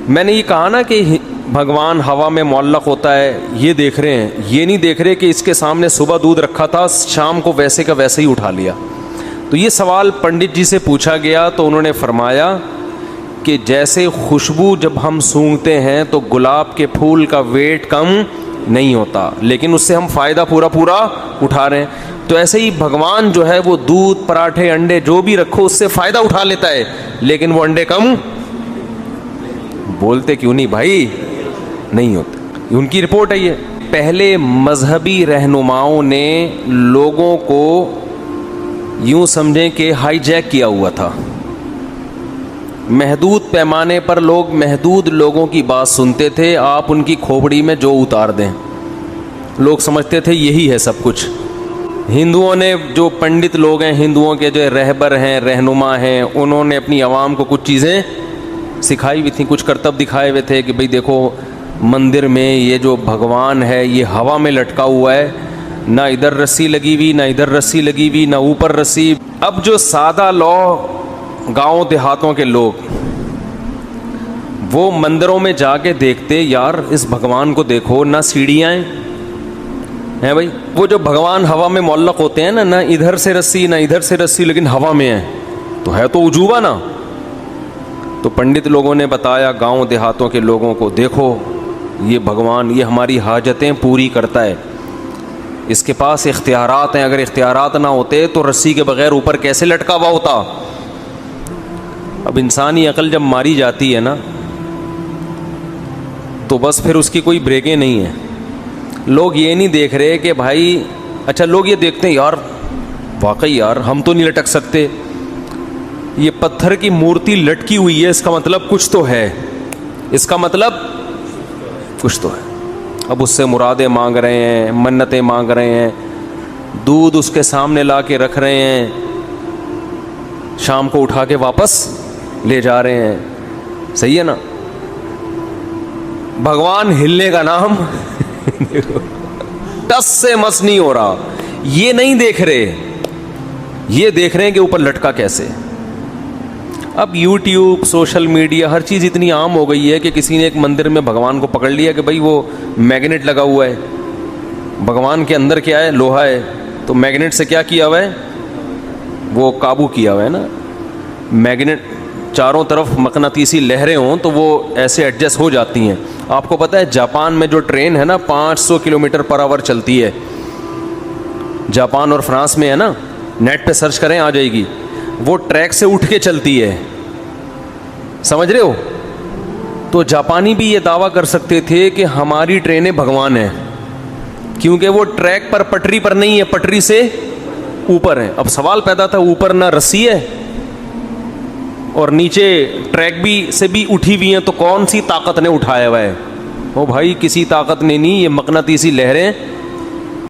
میں نے یہ کہا نا کہ بھگوان ہوا میں معلق ہوتا ہے، یہ دیکھ رہے ہیں، یہ نہیں دیکھ رہے کہ اس کے سامنے صبح دودھ رکھا تھا، شام کو ویسے کا ویسے ہی اٹھا لیا. تو یہ سوال پنڈت جی سے پوچھا گیا تو انہوں نے فرمایا کہ جیسے خوشبو جب ہم سونگھتے ہیں تو گلاب کے پھول کا ویٹ کم نہیں ہوتا، لیکن اس سے ہم فائدہ پورا اٹھا رہے ہیں. تو ایسے ہی بھگوان جو ہے وہ دودھ، پراٹھے، انڈے جو بھی رکھو اس سے فائدہ اٹھا لیتا ہے، لیکن وہ انڈے کم بولتے کیوں نہیں بھائی؟ نہیں ہوتے. ان کی رپورٹ ہے یہ. پہلے مذہبی رہنماؤں نے لوگوں کو یوں سمجھیں کہ ہائی جیک کیا ہوا تھا. محدود پیمانے پر لوگ محدود لوگوں کی بات سنتے تھے، آپ ان کی کھوپڑی میں جو اتار دیں، لوگ سمجھتے تھے یہی ہے سب کچھ. ہندوؤں نے، جو پنڈت لوگ ہیں، ہندوؤں کے جو رہبر ہیں، رہنما ہیں، انہوں نے اپنی عوام کو کچھ چیزیں سکھائی ہوئی تھیں، کچھ کرتب دکھائے ہوئے تھے کہ بھئی دیکھو مندر میں یہ جو بھگوان ہے یہ ہوا میں لٹکا ہوا ہے، نہ ادھر رسی لگی ہوئی، نہ ادھر رسی لگی ہوئی، نہ اوپر رسی. اب جو سادہ گاؤں دیہاتوں کے لوگ وہ مندروں میں جا کے دیکھتے، یار اس بھگوان کو دیکھو، نہ سیڑھیاں ہیں بھائی. وہ جو بھگوان ہوا میں معلق ہوتے ہیں نا، نہ ادھر سے رسی نہ ادھر سے رسی، لیکن ہوا میں ہے تو عجوبہ نا. تو پنڈت لوگوں نے بتایا گاؤں دیہاتوں کے لوگوں کو، دیکھو یہ بھگوان یہ ہماری حاجتیں پوری کرتا ہے، اس کے پاس اختیارات ہیں، اگر اختیارات نہ ہوتے تو رسی کے بغیر اوپر کیسے لٹکا ہوا ہوتا. اب انسانی عقل جب ماری جاتی ہے نا تو بس پھر اس کی کوئی بریکیں نہیں ہیں. لوگ یہ نہیں دیکھ رہے کہ بھائی، اچھا لوگ یہ دیکھتے ہیں یار واقعی یار ہم تو نہیں لٹک سکتے، یہ پتھر کی مورتی لٹکی ہوئی ہے، اس کا مطلب کچھ تو ہے، اس کا مطلب کچھ تو ہے. اب اس سے مرادیں مانگ رہے ہیں، منتیں مانگ رہے ہیں، دودھ اس کے سامنے لا کے رکھ رہے ہیں، شام کو اٹھا کے واپس لے جا رہے ہیں. صحیح ہے نا؟ بھگوان ہلنے کا نام ٹس سے مس نہیں ہو رہا. یہ نہیں دیکھ رہے، یہ دیکھ رہے ہیں کہ اوپر لٹکا کیسے. اب یوٹیوب، سوشل میڈیا، ہر چیز اتنی عام ہو گئی ہے کہ کسی نے ایک مندر میں بھگوان کو پکڑ لیا کہ بھائی وہ میگنیٹ لگا ہوا ہے، بھگوان کے اندر کیا ہے؟ لوہا ہے، تو میگنیٹ سے کیا کیا ہوا ہے؟ وہ قابو کیا ہوا ہے نا. میگنیٹ چاروں طرف مقناطیسی لہریں ہوں تو وہ ایسے ایڈجسٹ ہو جاتی ہیں. آپ کو پتہ ہے جاپان میں جو ٹرین ہے نا 500 کلومیٹر پر آور چلتی ہے، جاپان اور فرانس میں ہے نا، نیٹ پہ سرچ کریں آ جائے گی. وہ ٹریک سے اٹھ کے چلتی ہے، سمجھ رہے ہو؟ تو جاپانی بھی یہ دعویٰ کر سکتے تھے کہ ہماری ٹرینیں بھگوان ہیں، کیونکہ وہ ٹریک پر، پٹری پر نہیں ہے، پٹری سے اوپر ہیں. اب سوال پیدا تھا، اوپر نہ رسی ہے اور نیچے ٹریک بھی سے بھی اٹھی ہوئی ہیں، تو کون سی طاقت نے اٹھایا ہوا ہے؟ او بھائی کسی طاقت نے نہیں، یہ مقناطیسی لہریں